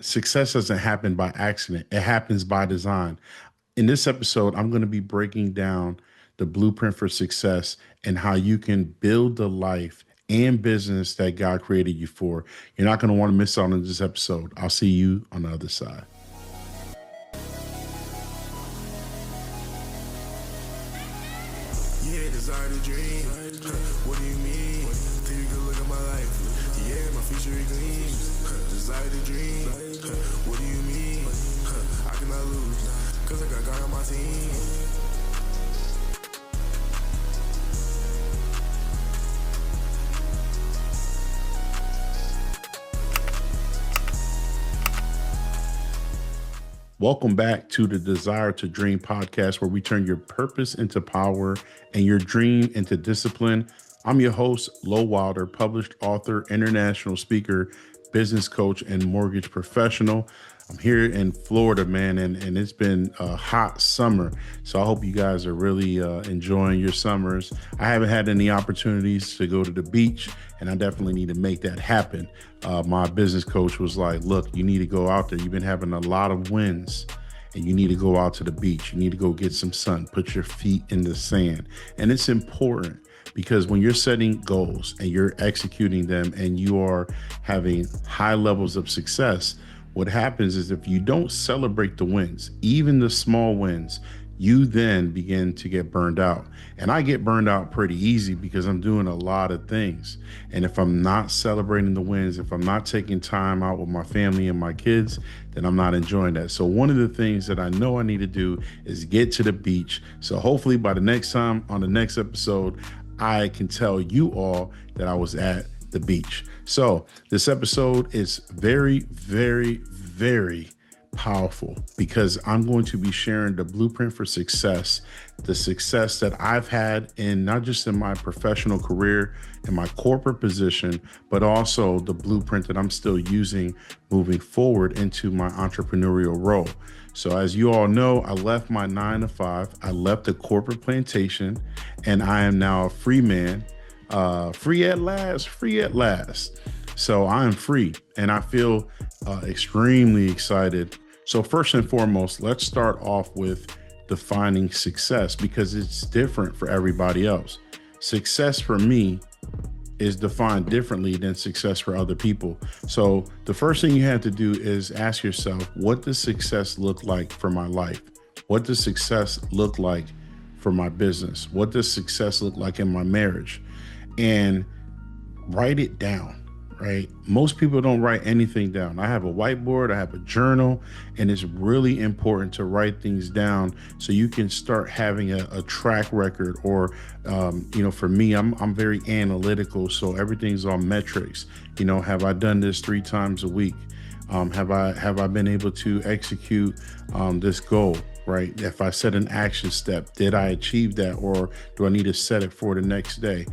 Success doesn't happen by accident. It happens by design. In this episode, I'm going to be breaking down the blueprint for success and how you can build the life and business that God created you for. You're not going to want to miss out on this episode. I'll see you on the other side. Yeah, desire to dream. What do you mean? Take a good look at my life. Yeah, my future it gleams. Desire to dream. What do you mean? I cannot lose. Cause I got God on my team. Welcome back to the Desire to Dream podcast, where we turn your purpose into power and your dream into discipline. I'm your host, Loren Wilder, published author, international speaker, business coach, and mortgage professional. I'm here in Florida, man, and it's been a hot summer. So I hope you guys are really enjoying your summers. I haven't had any opportunities to go to the beach, and I definitely need to make that happen. My business coach was like, look, you need to go out there. You've been having a lot of wins, and you need to go out to the beach. You need to go get some sun, put your feet in the sand. And it's important because when you're setting goals and you're executing them and you are having high levels of success, what happens is if you don't celebrate the wins, even the small wins, you then begin to get burned out. And I get burned out pretty easy because I'm doing a lot of things. And if I'm not celebrating the wins, if I'm not taking time out with my family and my kids, then I'm not enjoying that. So one of the things that I know I need to do is get to the beach. So hopefully by the next time on the next episode, I can tell you all that I was at the beach. So this episode is very, very, very powerful because I'm going to be sharing the blueprint for success, the success that I've had in not just in my professional career and my corporate position, but also the blueprint that I'm still using moving forward into my entrepreneurial role. So as you all know, I left my 9 to 5. I left the corporate plantation, and I am now a free man. Free at last, free at last. So I am free and I feel extremely excited. So first and foremost, let's start off with defining success because it's different for everybody else. Success for me is defined differently than success for other people. So the first thing you have to do is ask yourself, what does success look like for my life? What does success look like for my business? What does success look like in my marriage? And write it down, right? Most people don't write anything down. I have a whiteboard, I have a journal, and it's really important to write things down so you can start having a track record or, for me, I'm very analytical. So everything's on metrics. Have I done this 3 times a week? Have I been able to execute this goal? Right? If I set an action step, did I achieve that, or do I need to set it for the next day?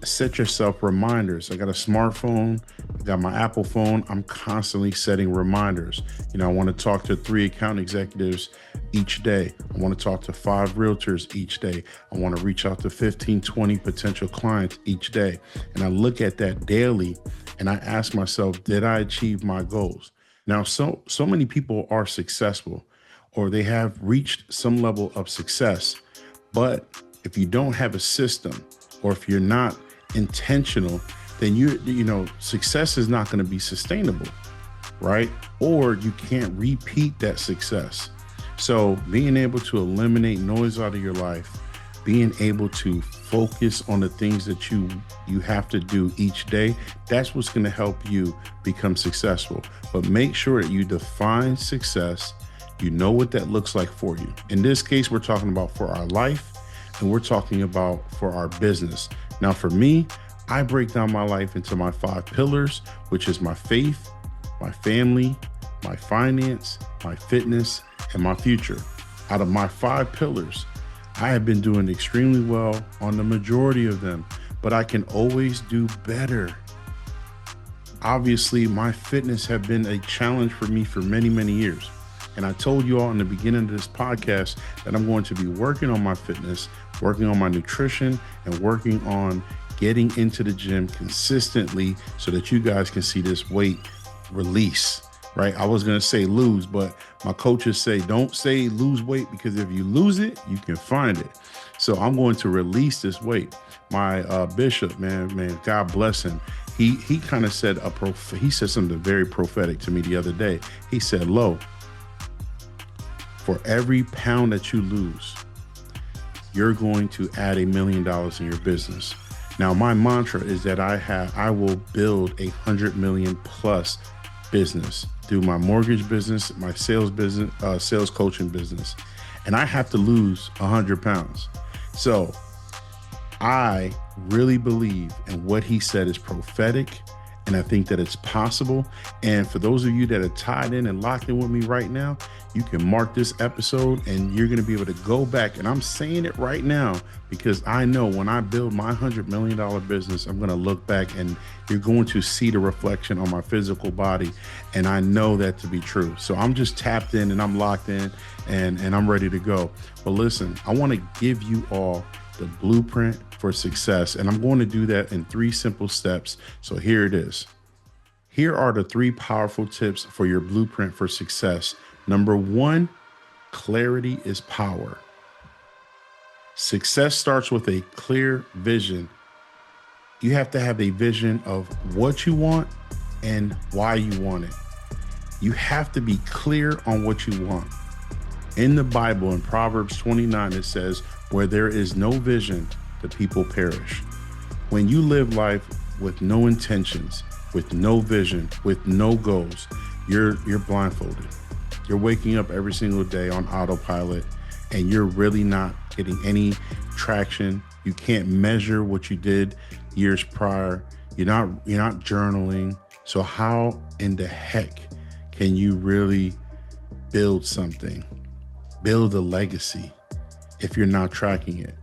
Set yourself reminders. I got a smartphone, I got my Apple phone. I'm constantly setting reminders. I want to talk to 3 account executives each day. I want to talk to 5 realtors each day. I want to reach out to 15, 20 potential clients each day. And I look at that daily and I ask myself, did I achieve my goals? Now, so many people are successful, or they have reached some level of success. But if you don't have a system, or if you're not intentional, then success is not going to be sustainable, right? Or you can't repeat that success. So being able to eliminate noise out of your life, being able to focus on the things that you have to do each day, that's what's going to help you become successful. But make sure that you define success. You know what that looks like for you. In this case, we're talking about for our life, and we're talking about for our business. Now, for me, I break down my life into my 5 pillars, which is my faith, my family, my finance, my fitness, and my future. Out of my 5 pillars, I have been doing extremely well on the majority of them, but I can always do better. Obviously, my fitness have been a challenge for me for many, many years. And I told you all in the beginning of this podcast that I'm going to be working on my fitness, working on my nutrition, and working on getting into the gym consistently so that you guys can see this weight release. right? I was going to say lose, but my coaches say, don't say lose weight, because if you lose it, you can find it. So I'm going to release this weight. My bishop, man, God bless him. He kind of said he said something very prophetic to me the other day. He said, Lo, for every pound that you lose, you're going to add $1 million in your business. Now, my mantra is that I will build 100 million plus business through my mortgage business, my sales business, sales coaching business, and I have to lose 100 pounds. So I really believe in what he said is prophetic, and I think that it's possible. And for those of you that are tied in and locked in with me right now, you can mark this episode and you're going to be able to go back. And I'm saying it right now because I know when I build my $100 million business, I'm going to look back and you're going to see the reflection on my physical body. And I know that to be true. So I'm just tapped in and I'm locked in and I'm ready to go. But listen, I want to give you all the blueprint for success. And I'm going to do that in 3 simple steps. So here it is. Here are the 3 powerful tips for your blueprint for success. Number 1, clarity is power. Success starts with a clear vision. You have to have a vision of what you want and why you want it. You have to be clear on what you want. In the Bible, in Proverbs 29, it says, where there is no vision, the people perish. When you live life with no intentions, with no vision, with no goals, you're blindfolded. You're waking up every single day on autopilot and you're really not getting any traction. You can't measure what you did years prior. You're not journaling. So how in the heck can you really build something, build a legacy if you're not tracking it?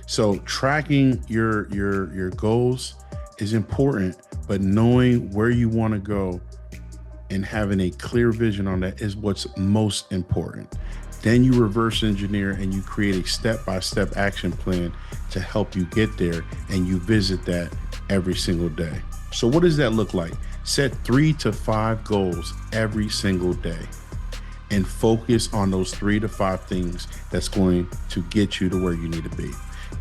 So tracking your goals is important, but knowing where you want to go and having a clear vision on that is what's most important. Then you reverse engineer and you create a step-by-step action plan to help you get there, and you visit that every single day. So what does that look like? Set 3 to 5 goals every single day and focus on those 3 to 5 things that's going to get you to where you need to be.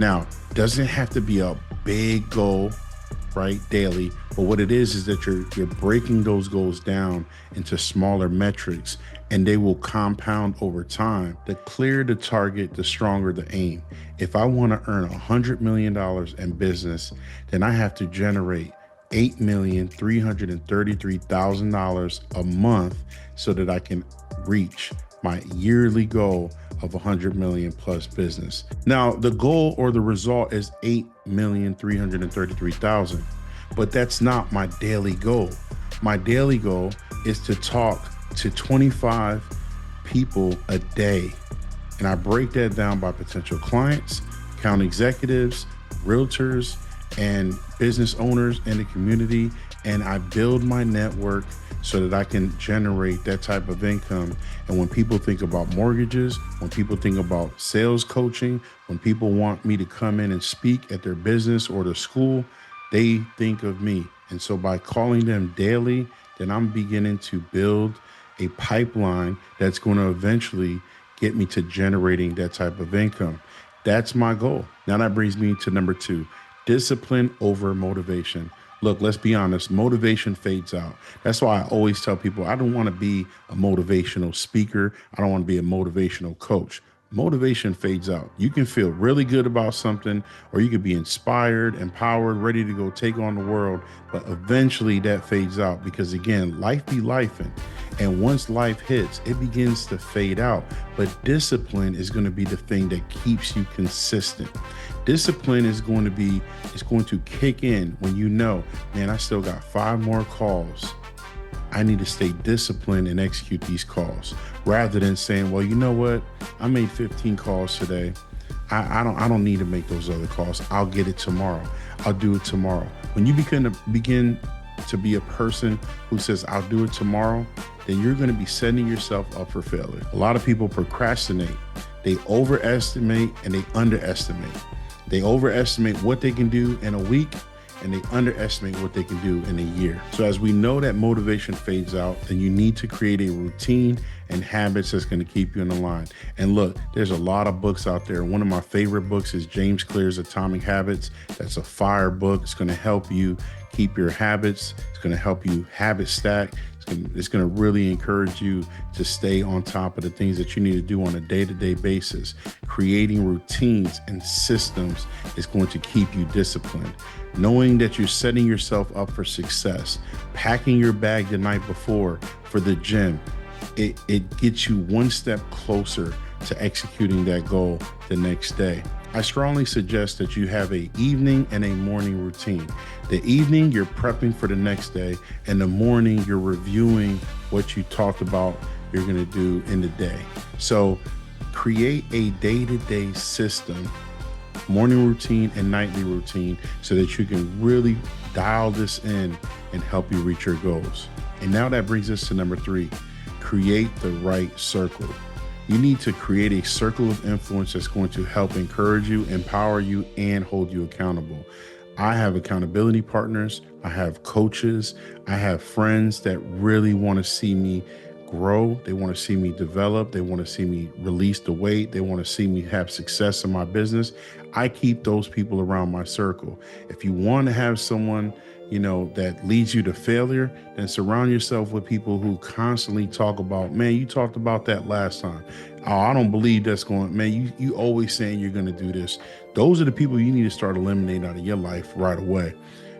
Now, doesn't have to be a big goal, right, daily, but what it is that you're breaking those goals down into smaller metrics, and they will compound over time. The clearer the target, the stronger the aim. If I want to earn $100 million in business, then I have to generate $8,333,000 a month so that I can reach my yearly goal of 100 million plus business. Now, the goal or the result is 8,333,000, but that's not my daily goal. My daily goal is to talk to 25 people a day. And I break that down by potential clients, account executives, realtors, and business owners in the community. And I build my network so that I can generate that type of income. And when people think about mortgages, when people think about sales coaching, when people want me to come in and speak at their business or their school, they think of me. And so by calling them daily, then I'm beginning to build a pipeline that's going to eventually get me to generating that type of income. That's my goal. Now that brings me to number 2, discipline over motivation. Look, let's be honest, motivation fades out. That's why I always tell people I don't want to be a motivational speaker. I don't want to be a motivational coach. Motivation fades out. You can feel really good about something, or you could be inspired, empowered, ready to go take on the world. But eventually that fades out because, again, life be lifing. And once life hits, it begins to fade out. But discipline is going to be the thing that keeps you consistent. Discipline is going to kick in when you know, man, I still got 5 more calls. I need to stay disciplined and execute these calls, rather than saying, well, you know what? I made 15 calls today. I don't need to make those other calls. I'll get it tomorrow. I'll do it tomorrow. When you begin to be a person who says, I'll do it tomorrow, then you're going to be setting yourself up for failure. A lot of people procrastinate. They overestimate and they underestimate. They overestimate what they can do in a week, and they underestimate what they can do in a year. So as we know that motivation fades out, then you need to create a routine and habits that's going to keep you in the line. And look, there's a lot of books out there. One of my favorite books is James Clear's Atomic Habits. That's a fire book. It's going to help you keep your habits. It's going to help you habit stack. It's going to really encourage you to stay on top of the things that you need to do on a day-to-day basis. Creating routines and systems is going to keep you disciplined. Knowing that you're setting yourself up for success, packing your bag the night before for the gym, it gets you one step closer to executing that goal the next day. I strongly suggest that you have an evening and a morning routine. The evening, you're prepping for the next day, and the morning, you're reviewing what you talked about you're going to do in the day. So create a day-to-day system, morning routine and nightly routine, so that you can really dial this in and help you reach your goals. And now that brings us to number 3, create the right circle. You need to create a circle of influence that's going to help encourage you, empower you, and hold you accountable. I have accountability partners. I have coaches. I have friends that really want to see me grow. They want to see me develop. They want to see me release the weight. They want to see me have success in my business. I keep those people around my circle. If you want to have someone that leads you to failure, then surround yourself with people who constantly talk about, man, you talked about that last time. Oh, I don't believe that's going, man, you always saying you're going to do this. Those are the people you need to start eliminating out of your life right away.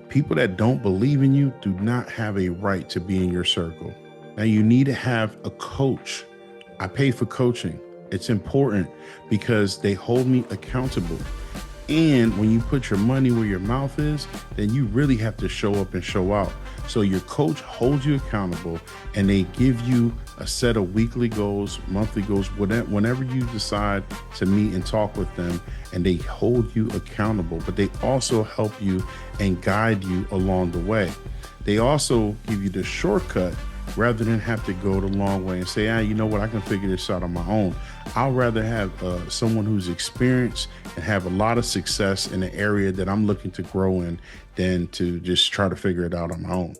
People that don't believe in you do not have a right to be in your circle. Now you need to have a coach. I pay for coaching. It's important because they hold me accountable. And when you put your money where your mouth is, then you really have to show up and show out. So your coach holds you accountable, and they give you a set of weekly goals, monthly goals, whenever you decide to meet and talk with them, and they hold you accountable, but they also help you and guide you along the way. They also give you the shortcut rather than have to go the long way and say, you know what, I can figure this out on my own. I'd rather have someone who's experienced and have a lot of success in the area that I'm looking to grow in than to just try to figure it out on my own.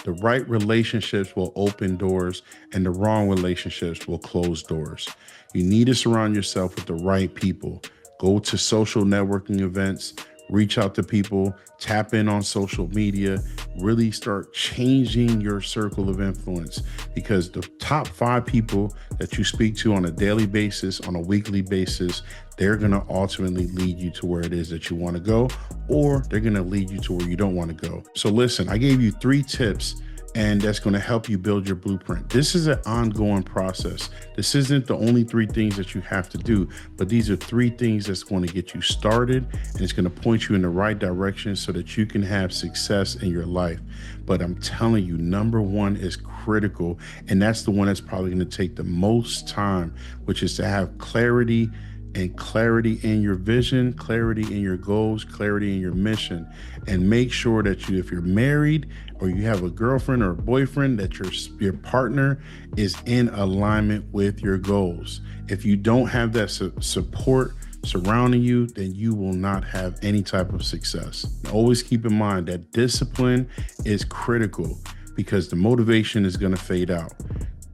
The right relationships will open doors, and the wrong relationships will close doors. You need to surround yourself with the right people. Go to social networking events, reach out to people, tap in on social media, really start changing your circle of influence, because the top 5 people that you speak to on a daily basis, on a weekly basis, they're going to ultimately lead you to where it is that you want to go, or they're going to lead you to where you don't want to go. So listen, I gave you 3 tips, and that's going to help you build your blueprint. This is an ongoing process. This isn't the only 3 things that you have to do, but these are 3 things that's going to get you started, and it's going to point you in the right direction so that you can have success in your life. But I'm telling you, number 1 is critical, and that's the one that's probably going to take the most time, which is to have clarity in your vision, clarity in your goals, clarity in your mission. And make sure that if you're married or you have a girlfriend or a boyfriend, that your partner is in alignment with your goals. If you don't have that support surrounding you, then you will not have any type of success. Always keep in mind that discipline is critical, because the motivation is going to fade out.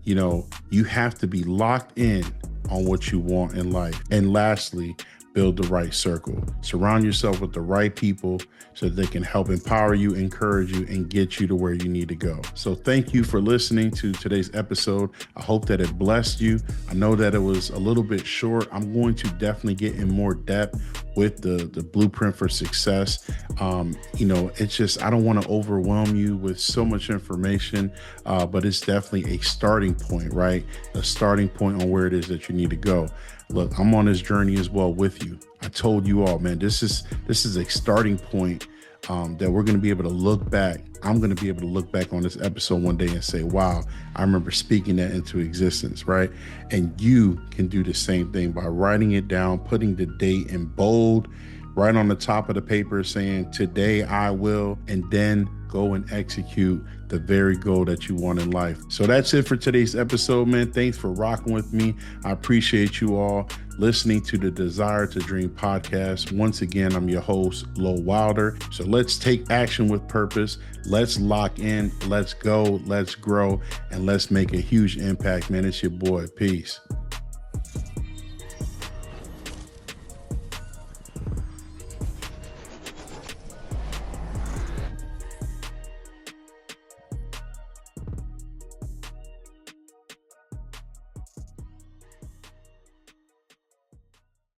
You have to be locked in on what you want in life. And lastly, build the right circle. Surround yourself with the right people so that they can help empower you, encourage you, and get you to where you need to go. So thank you for listening to today's episode. I hope that it blessed you. I know that it was a little bit short. I'm going to definitely get in more depth with the blueprint for success. It's just, I don't want to overwhelm you with so much information, but it's definitely a starting point, right? A starting point on where it is that you need to go. Look, I'm on this journey as well with you. I told you all, man, this is a starting point that we're going to be able to look back. I'm going to be able to look back on this episode one day and say, wow, I remember speaking that into existence, right? And you can do the same thing by writing it down, putting the date in bold, right on the top of the paper saying, today I will, and then go and execute the very goal that you want in life. So that's it for today's episode, man. Thanks for rocking with me. I appreciate you all listening to the Desire to Dream podcast. Once again, I'm your host, Loren Wilder. So let's take action with purpose. Let's lock in. Let's go. Let's grow. And let's make a huge impact, man. It's your boy. Peace.